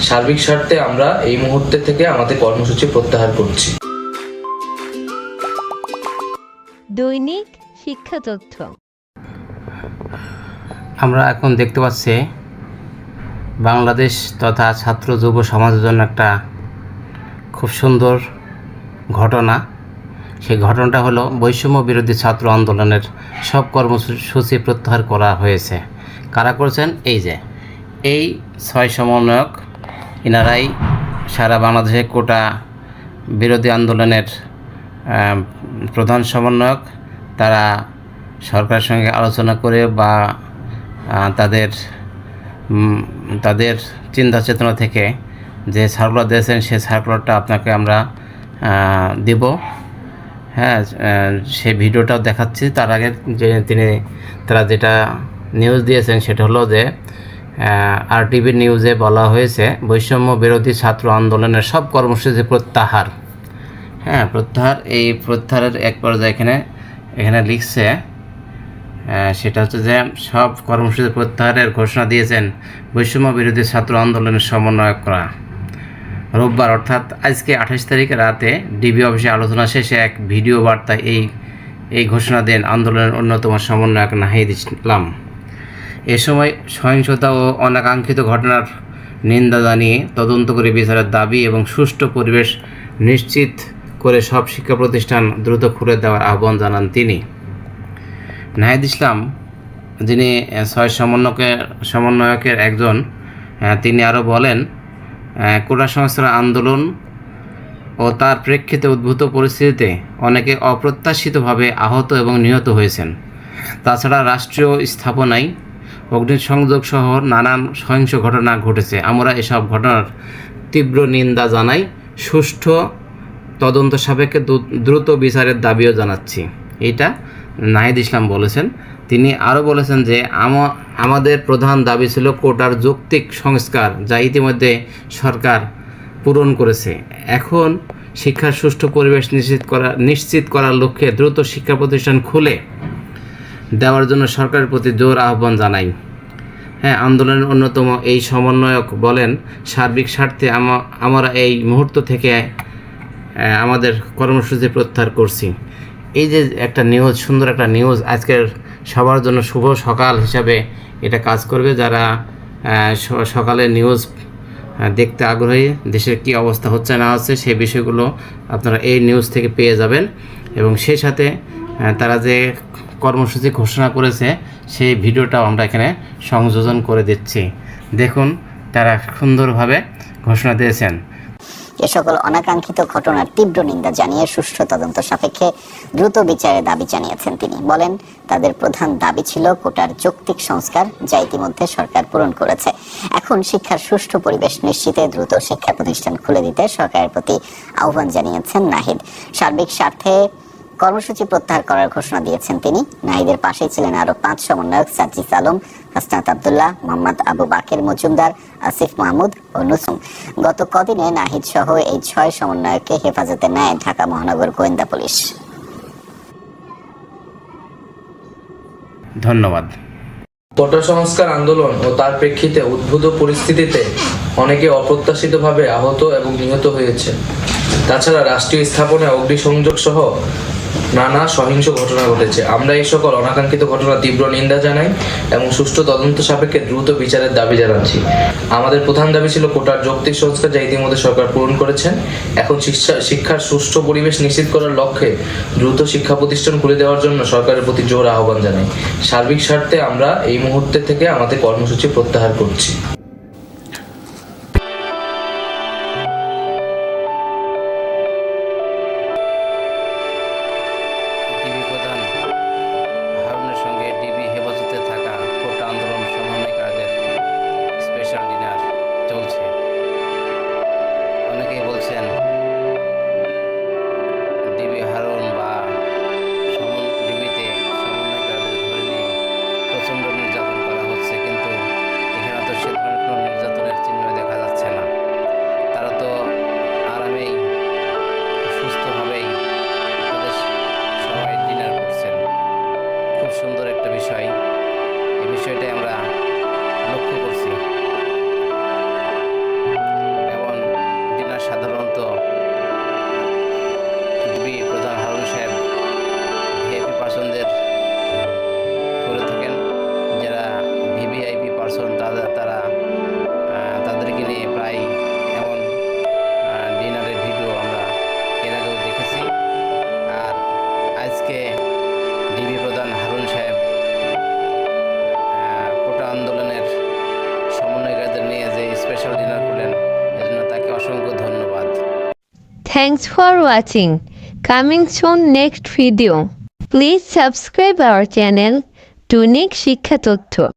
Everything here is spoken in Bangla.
সার্বিক স্বার্থে আমরা এই মুহূর্তে থেকে আমাদের কর্মসূচি প্রত্যাহার করছি। দৈনিক শিক্ষা তথ্য। আমরা এখন দেখতে পাচ্ছি বাংলাদেশ তথা ছাত্র যুব সমাজের জন্য একটা খুব সুন্দর ঘটনা। সেই ঘটনাটা হলো বৈষম্য বিরোধী ছাত্র আন্দোলনের সব কর্মসূচি প্রত্যাহার করা হয়েছে। কারা করেছেন? এই 6 সমন্বয়ক, এনারাই সারা বাংলাদেশে কোটা বিরোধী আন্দোলনের প্রধান সমন্বয়ক। তারা সরকারের সঙ্গে আলোচনা করে বা তাদের চিন্তা চেতনা থেকে যে সার্কুলার দিয়েছেন সেই সার্কুলারটা আপনাকে আমরা দেব। হ্যাঁ, সেই ভিডিওটাও দেখাচ্ছি। তার আগে তারা যেটা নিউজ দিয়েছেন সেটা হলো যে RTV নিউজে বলা হয়েছে বৈষম্য বিরোধী ছাত্র আন্দোলনের সব কর্মসূচি প্রত্যাহার। হ্যাঁ, এই প্রত্যাহারের এক পর্যায়ে এখানে লিখছে, সেটা হচ্ছে যে সব কর্মসূচি প্রত্যাহারের ঘোষণা দিয়েছেন বৈষম্য বিরোধী ছাত্র আন্দোলনের সমন্বয়করা। রোববার অর্থাৎ আজকে 28 তারিখে রাতে ডিবি অফিসে আলোচনা শেষে এক ভিডিও বার্তায় এই ঘোষণা দেন আন্দোলনের অন্যতম সমন্বয়ক নাহিদ ইসলাম। এ সময় সহিংসতা ও অনাকাঙ্ক্ষিত ঘটনার নিন্দা জানিয়ে তদন্ত করে বিচারের দাবি এবং সুষ্ঠু পরিবেশ নিশ্চিত করে সব শিক্ষা প্রতিষ্ঠান দ্রুত খুলে দেওয়ার আহ্বান জানান তিনি। নাহিদ ইসলাম, যিনি 6 সমন্বয়কের একজন, তিনি আরও বলেন, কোটা সংস্কার আন্দোলন ও তার প্রেক্ষিতে উদ্ভূত পরিস্থিতিতে অনেকে অপ্রত্যাশিতভাবে আহত এবং নিহত হয়েছেন। তাছাড়া রাষ্ট্রীয় স্থাপনায় অগ্নিসংযোগ সহ নানান সহিংস ঘটনা ঘটেছে। আমরা এসব ঘটনার তীব্র নিন্দা জানাই, সুষ্ঠু তদন্ত সাপেক্ষে দ্রুত বিচারের দাবিও জানাচ্ছি। এটা নাহিদ ইসলাম বলেছেন। তিনি আরও বলেছেন যে আমাদের প্রধান দাবি ছিল কোটার যৌক্তিক সংস্কার, যা ইতিমধ্যে সরকার পূরণ করেছে। এখন শিক্ষার সুষ্ঠু পরিবেশ নিশ্চিত করার লক্ষ্যে দ্রুত শিক্ষা প্রতিষ্ঠান খুলে দেওয়ার জন্য সরকারের প্রতি জোর আহ্বান জানাই। হ্যাঁ, আন্দোলনের অন্যতম এই সমন্বয়ক বলেন, সার্বিক স্বার্থে আমরা এই মুহূর্ত থেকে আমাদের কর্মসূচি প্রত্যাহার করছি। এই যে একটা নিউজ, সুন্দর একটা নিউজ, আজকের সবার জন্য শুভ সকাল হিসাবে এটা কাজ করবে। যারা সকালে নিউজ দেখতে আগ্রহী, দেশের কি অবস্থা হচ্ছে না হচ্ছে সেই বিষয়গুলো আপনারা এই নিউজ থেকে পেয়ে যাবেন। এবং সেই সাথে তারা যে কর্মসূচি ঘোষণা করেছে সেই ভিডিওটাও আমরা এখানে সংযোজন করে দিচ্ছি। দেখুন, তারা সুন্দরভাবে ঘোষণা দিয়েছেন। এ সকল অনাকাঙ্ক্ষিত ঘটনার তীব্র নিন্দা জানিয়ে সুষ্ঠু তদন্ত সাপেক্ষে দ্রুত বিচারের দাবি জানিয়েছেন তিনি। বলেন, তাদের প্রধান দাবি ছিল কোটার যৌক্তিক সংস্কার, যা ইতিমধ্যে সরকার পূরণ করেছে। এখন শিক্ষার সুষ্ঠু পরিবেশ নিশ্চিতে দ্রুত শিক্ষা প্রতিষ্ঠান খুলে দিতে সরকারের প্রতি আহ্বান জানিয়েছেন নাহিদ। সার্বিক স্বার্থে কর্মসূচি প্রত্যাহার করার ঘোষণা দিয়েছেন তিনি। নাহিদের পাশে ছিলেন আরো 5 সমন্বয়ক, সাজ্জিদ আলম, হাসনাত আব্দুল্লাহ, মোহাম্মদ আবু বাকের মজুমদার, আসিফ মাহমুদ ও নুসুম। গত কদিনে নাহিদ সহ এই 6 সমন্বয়ককে হেফাজতে নেয় ঢাকা মহানগর গোয়েন্দা পুলিশ। ধন্যবাদ। কোটা সংস্কার আন্দোলন ও তার প্রেক্ষিতে উদ্ভূত পরিস্থিতিতে অনেকে অপ্রত্যাশিতভাবে আহত এবং নিহত হয়েছে। তাছাড়া রাষ্ট্রীয় স্থাপনায় অগ্নিসংযোগ সহ নানা সহিংস ঘটনা ঘটেছে। আমরা এই সকল অনাকাঙ্ক্ষিত ঘটনা তীব্র নিন্দা জানাই এবং সুষ্ঠু তদন্ত সাপেক্ষে দ্রুত বিচারের দাবি জানাচ্ছি। আমাদের প্রধান দাবি ছিল কোটার যৌক্তিক সংস্কার, যা ইতিমধ্যে সরকার পূরণ করেছেন। এখন শিক্ষার সুষ্ঠু পরিবেশ নিশ্চিত করার লক্ষ্যে দ্রুত শিক্ষা প্রতিষ্ঠান খুলে দেওয়ার জন্য সরকারের প্রতি জোর আহ্বান জানাই। সার্বিক স্বার্থে আমরা এই মুহূর্তে থেকে আমাদের কর্মসূচি প্রত্যাহার করছি। ডিবি হেফাজতে থাকা কোটা আন্দোলন সমন্বয়কারীদের স্পেশাল ডিনার চলছে। অনেকেই বলছেন ডিবি হারুন বা ডিবিতে সমন্বয়কারীদের ধরে নিয়ে প্রচণ্ড নির্যাতন করা হচ্ছে, কিন্তু এখানে তো সে ধরনের Thanks for watching. Coming soon next video. Please subscribe our channel, দৈনিক শিক্ষা তথ্য।